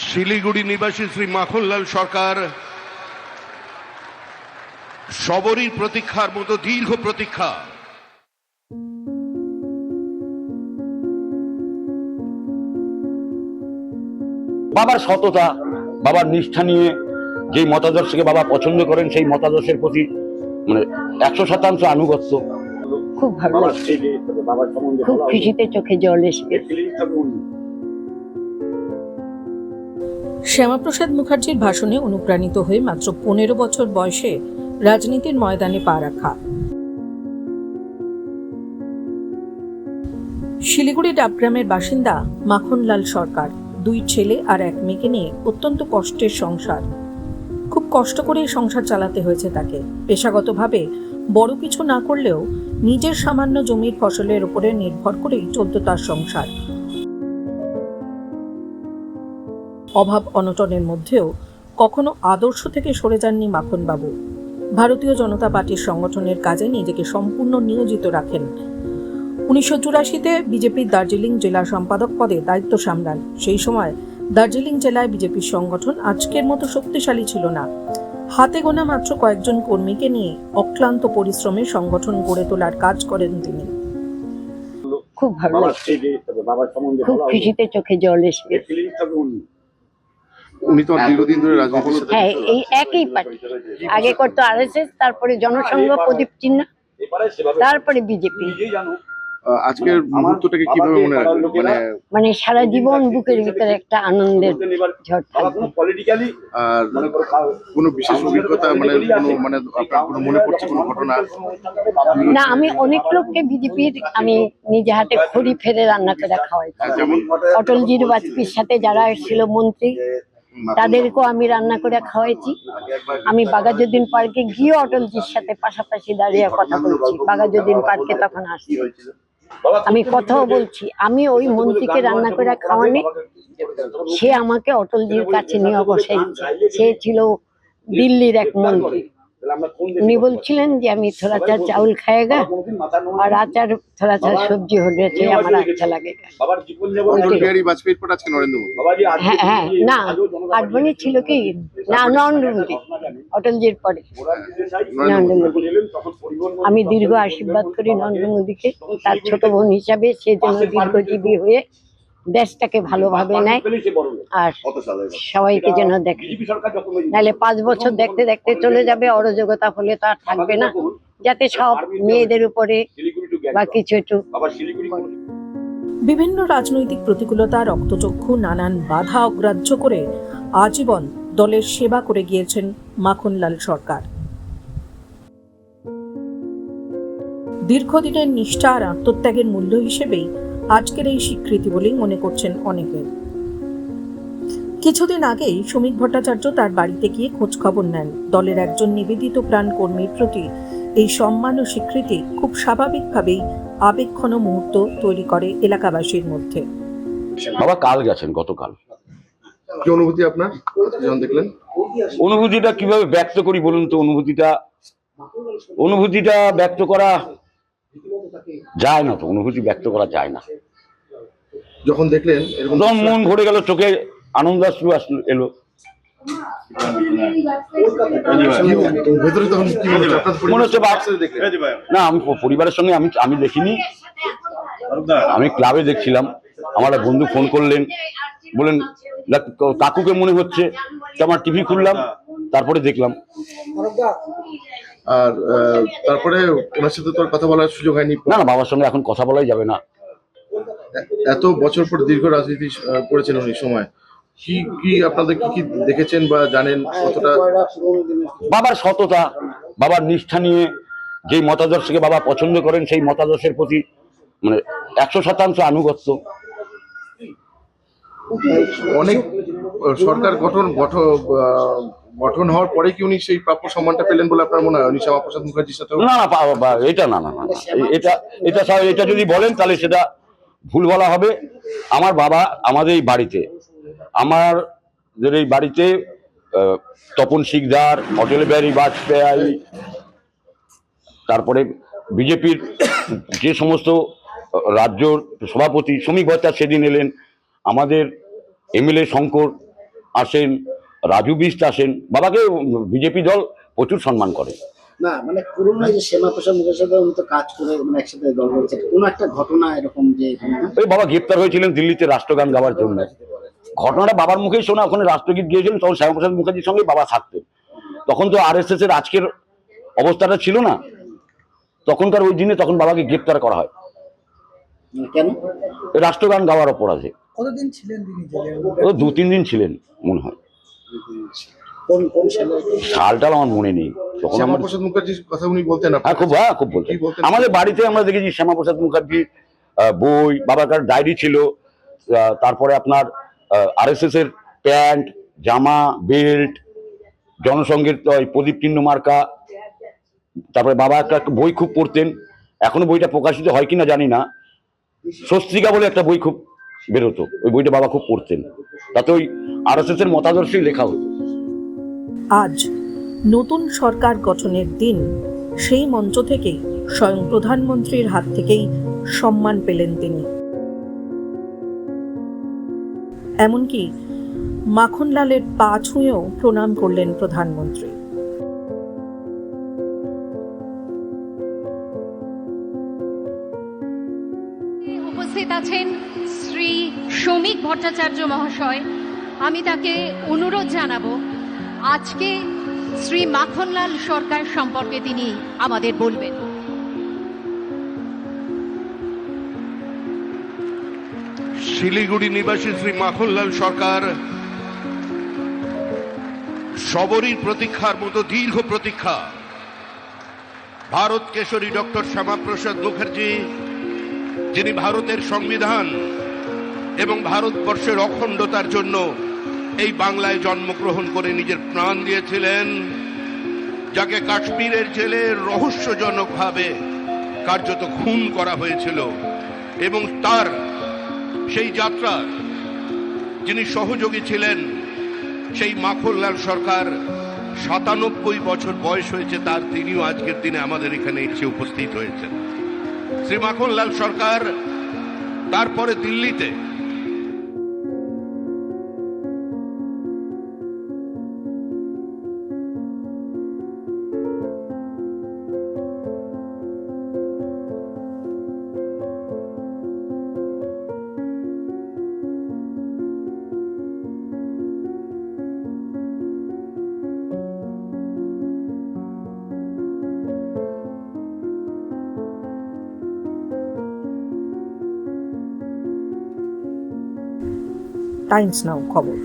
শিলিগুড়ি নিবাসী শ্রী মাখনলাল সরকার সবরই প্রতীক্ষার মতো দীর্ঘ প্রতীক্ষা। বাবার সততা, বাবার নিষ্ঠা নিয়ে যে মতাদর্শকে বাবা পছন্দ করেন সেই মতাদর্শের প্রতি 100% আনুগত্য। খুব ভালো লাগছে, খুব খুশিতে চোখে জল এসে। শ্যামাপ্রসাদ মুখার্জির ভাষণে অনুপ্রাণিত হয়ে মাত্র 15 বছর বয়সে রাজনীতির ময়দানে পা রাখা। শিলিগুড়ি ডাবগ্রামের বাসিন্দা মাখনলাল সরকার 2 ছেলে আর 1 মেয়েকে নিয়ে অত্যন্ত কষ্টের সংসার। খুব কষ্ট করে সংসার চালাতে হয়েছে তাকে। পেশাগতভাবে বড় কিছু না করলেও নিজের সামান্য জমির ফসলের উপরে নির্ভর করেই চলত তার সংসার। অভাব অনটনের মধ্যেও কখনো আদর্শ থেকে সরে যাননি মাখনবাবু। ভারতীয় জনতা পার্টির সংগঠনের কাজে নিজেকে সম্পূর্ণ নিয়োজিত রাখেন। 1984-তে বিজেপির দার্জিলিং জেলা সম্পাদক পদে দায়িত্ব সামলান। সেই সময় দার্জিলিং জেলায় বিজেপির সংগঠন আজকের মতো শক্তিশালী ছিল না। হাতে গোনা মাত্র কয়েকজন কর্মীকে নিয়ে অক্লান্ত পরিশ্রমে সংগঠন গড়ে তোলার কাজ করেন তিনি। খুব ভালো লাগছে, খুব খুশিতে চোখে জল এসে। উনি তো দীর্ঘদিন ধরে রাজনীতির সাথে। হ্যাঁ, এই একই পার্টি। আগে করতো আরএসএস, তারপরে জনসংঘ, প্রদীপ চিহ্ন, তারপরে বিজেপি। আজকের মুহূর্তটাকে কিভাবে মনে রাখবেন? মানে সারা জীবন বুকের ভিতরে একটা আনন্দের ঝড় থাকবে। আর কোনো বিশেষ অভিজ্ঞতা আপনার কোনো মনে পড়ছে কোনো ঘটনা? না, আমি অনেক লোককে বিজেপির আমি নিজে হাতে খড়ি ফেরে রান্না করে খাওয়াইছি। অটলজির বাজপেয়ীর সাথে যারা এসেছিল মন্ত্রী, তাদেরকেও আমি রান্না করে খাওয়াইছি। আমি বাঘাযতীন পার্কে গিয়ে অটলজির সাথে পাশাপাশি দাঁড়িয়ে কথা বলছি। বাঘাযতীন পার্কে তখন আসছি, আমি কথাও বলছি। আমি ওই মন্ত্রীকে রান্না করে খাওয়ানি, সে আমাকে অটলজির কাছে নিয়ে বসাইছে। সে ছিল দিল্লির এক মন্ত্রী। উনি বলছিলেন যে আমি থোড়া চা চাউল খাएगा আর আচার থোড়া চা সবজি হলে আমার আচ্ছা লাগেगा। হ্যাঁ হ্যাঁ, না আডবাণী ছিল কি না, নরেন্দ্র মোদী অটলজির পরে নরেন্দ্র মোদী। আমি দীর্ঘ আশীর্বাদ করি নরেন্দ্র মোদীকে, তার ছোট বোন হিসাবে। সে যেন দীর্ঘজীবী হয়ে দেশটাকে ভালোভাবে নেয় আর সবাইকে যেন দেখে। নাহলে 5 বছর দেখতে দেখতে চলে যাবে, অরাজকতা হলে তো আর থাকবে না। যাতে সব মেয়েদের উপরে বা কিছু একটু। বিভিন্ন রাজনৈতিক প্রতিকূলতা, রক্তচক্ষু, নানান বাধা অগ্রাহ্য করে আজীবন দলের সেবা করে গিয়েছেন মাখনলাল সরকার। দীর্ঘদিনের নিষ্ঠা আর আত্মত্যাগের মূল্য হিসেবেই আজকের এই স্বীকৃতি বলেই মনে করছেন অনেকে। কিছুদিন আগেই শ্রমিক ভট্টাচার্য তার বাড়িতে গিয়ে খোঁজ খবর নেন। দলের একজন নিবেদিত প্রাণ কর্মীর প্রতি এই সম্মান ও স্বীকৃতি খুব স্বাভাবিকভাবেই আবেগঘন মুহূর্ত তৈরি করে এলাকাবাসীর মধ্যে। বাবা কাল গেছেন, গতকাল। কি অনুভূতি আপনার যখন দেখলেন? অনুভূতিটা কিভাবে ব্যক্ত করি বলুন তো? অনুভূতিটা ব্যক্ত করা যায় না তো, অনুভূতি ব্যক্ত করা যায় না। যখন দেখলেন তখন মন ভরে গেল, চোখে আনন্দাশ্রু এলো। মনে হচ্ছে না, আমি পরিবারের সঙ্গে আমি দেখিনি, আমি ক্লাবে দেখছিলাম। আমার এক বন্ধু ফোন করলেন, বলেন কাকুকে মনে হচ্ছে। আমার টিভি খুললাম, তারপরে দেখলাম। আর তারপরে ওনার সাথে তোর কথা বলার সুযোগ হয়নি? না না, বাবার সঙ্গে এখন কথা বলাই যাবে না। এত বছর পর দীর্ঘ রাজনীতি করেছেন উনি, সময় কি আপনাদের কি দেখেছেন বা জানেন কতটা? বাবার সততা, বাবার নিষ্ঠা নিয়ে যে মতাদর্শকে বাবা পছন্দ করেন সেই মতাদর্শের প্রতি 100% আনুগত্য। অনেক সরকার গঠন হওয়ার পরে কি উনি সেই প্রাপ্য সম্মানটা পেলেন বলে আপনার মনে হয়? উনি শ্যামাপ্রসাদ মুখার্জির সাথে না না, এটা না না না, এটা যদি বলেন তাহলে সেটা ভুল বলা হবে। আমার বাবা আমাদের এই বাড়িতে তপন শিকদার, অটল বিহারী বাজপেয়ী, তারপরে বিজেপির যে সমস্ত রাজ্য সভাপতি শ্রমিক ভট্টাচার্য সেদিন এলেন, আমাদের এমএলএ শঙ্কর আসেন, রাজু বিষ্ট আসেন। বাবাকে বিজেপি দল প্রচুর সম্মান করে। না মানে পুরোনো যে শ্যামাপ্রসাদ মুখার্জির সাথে উনি তো কাজ করে মানে একসাথে দল করেছে, কোনো একটা ঘটনা এরকম যে ওই বাবা গ্রেপ্তার হয়েছিলেন দিল্লিতে রাষ্ট্রগান গাওয়ার জন্য। ঘটনাটা বাবার মুখেই শোনা, ওখানে রাষ্ট্রগীত গিয়েছিলেন, তখন শ্যামাপ্রসাদ মুখার্জির সঙ্গে বাবা থাকতেন। তখন তো RSS এর আজকের অবস্থাটা ছিল না, তখনকার ওই দিনে তখন বাবাকে গ্রেপ্তার করা হয় কেন? এই রাষ্ট্রগান গাওয়ার অপরাধে। কতদিন ছিলেন তিনি জেলে? ও 2-3 দিন ছিলেন মনে হয়, কোন কোন সালে? সালটাল আমার মনে নেই। তখন আমার শ্যামাপ্রসাদ মুখার্জির কথা উনি বলতেন হ্যাঁ খুব বলতেন। কি বলতেন? আমাদের বাড়িতে আমরা দেখেছি শ্যামাপ্রসাদ মুখার্জি বই, বাবার কাছে ডায়েরি ছিল, তারপরে আপনার RSS এর প্যান্ট, জামা, বেল্ট, জনসংঘের প্রদীপ চিহ্ন মার্কা। তারপরে বাবা একটা বই খুব পড়তেন, এখনো বইটা প্রকাশিত হয় কিনা জানি না, স্বস্তিকা বলে একটা বই খুব বেরোতো, ওই বইটা বাবা খুব পড়তেন, তাতে ওই RSS এর মতাদর্শই লেখা হতো। আজ নতুন সরকার গঠনের দিন, সেই মঞ্চ থেকেই স্বয়ং প্রধানমন্ত্রীর হাত থেকেই সম্মান পেলেন তিনি। এমনকি মাখনলালের পা ছুঁয়েও প্রণাম করলেন প্রধানমন্ত্রী। উপস্থিত আছেন শ্রী শ্রমিক ভট্টাচার্য মহাশয়। আমি তাকে অনুরোধ জানাবো আজকে শ্রী মাখনলাল সরকার সম্পর্কে তিনি আমাদের বলবেন। শিলিগুড়ি নিবাসী শ্রী মাখনলাল সরকার সবরই প্রতীক্ষার মতো দীর্ঘ প্রতীক্ষা। ভারত কেশরী ডক্টর শ্যামাপ্রসাদ মুখার্জি, যিনি ভারতের সংবিধান এবং ভারতবর্ষের অখণ্ডতার জন্য এই বাংলায় জন্মগ্রহণ করে নিজের প্রাণ দিয়েছিলেন, যাকে কাশ্মীরের জেলে রহস্যজনকভাবে কার্যত খুন করা হয়েছিল, এবং তার সেই যাত্রা যিনি সহযোগী ছিলেন, সেই মাখনলাল সরকার 97 বছর বয়স হয়েছে তার, তিনিও আজকের দিনে আমাদের এখানে এসে উপস্থিত হয়েছেন। শ্রী মাখনলাল সরকার তারপরে দিল্লিতে টাইমস নাও খবর।